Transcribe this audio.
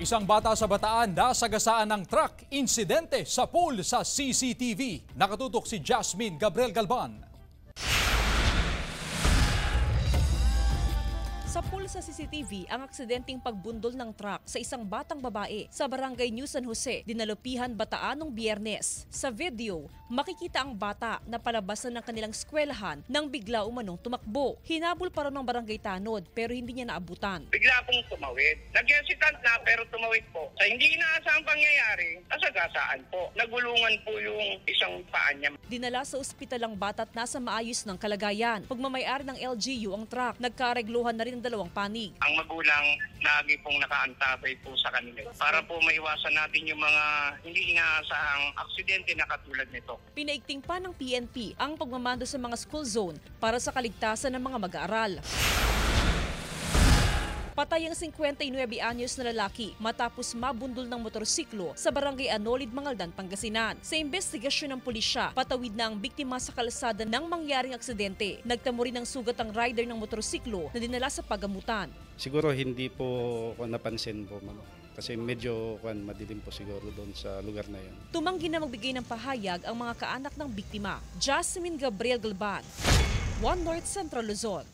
Isang bata sa Bataan nasagasaan ng truck insidente sa pool sa CCTV. Nakatutok si Jasmine Gabriel Galban. Sa pool sa CCTV ang aksidenteng pagbundol ng truck sa isang batang babae sa barangay New San Jose, Dinalupihan, Bataan noong Biyernes. Sa video, makikita ang bata na palabas na ng kanilang eskwelahan nang bigla umanong tumakbo. Hinabol pa rin ng barangay tanod pero hindi niya naabutan. Bigla pong tumawid. Nag-hesitant na pero tumawid po. Sa hindi inaasahang pangyayari, nasagasaan po. Nagulungan po yung isang paa niya. Dinala sa ospital ang bata at nasa maayos ng kalagayan. Pagmamayari ng LGU ang truck, nagkaregluhan na rin ang dalawang panig. Ang magulang lagi pong nakaantabay po sa kanila para po maiwasan natin yung mga hindi inaasahang aksidente na katulad nito. Pinaigting pa ng PNP ang pagmamando sa mga school zone para sa kaligtasan ng mga mag-aaral. Patay ang 59 anyos na lalaki matapos mabundol ng motorsiklo sa barangay Anolid, Mangaldan, Pangasinan. Sa investigasyon ng pulisya, patawid na ang biktima sa kalsada ng mangyaring aksidente. Nagtamo rin ng sugat ang rider ng motorsiklo na dinala sa pagamutan. Siguro hindi po ko napansin po, ma'am. Kasi medyo madilim po siguro doon sa lugar na yun. Tumanggi na magbigay ng pahayag ang mga kaanak ng biktima. Jasmine Gabriel Galban, One North Central Luzon.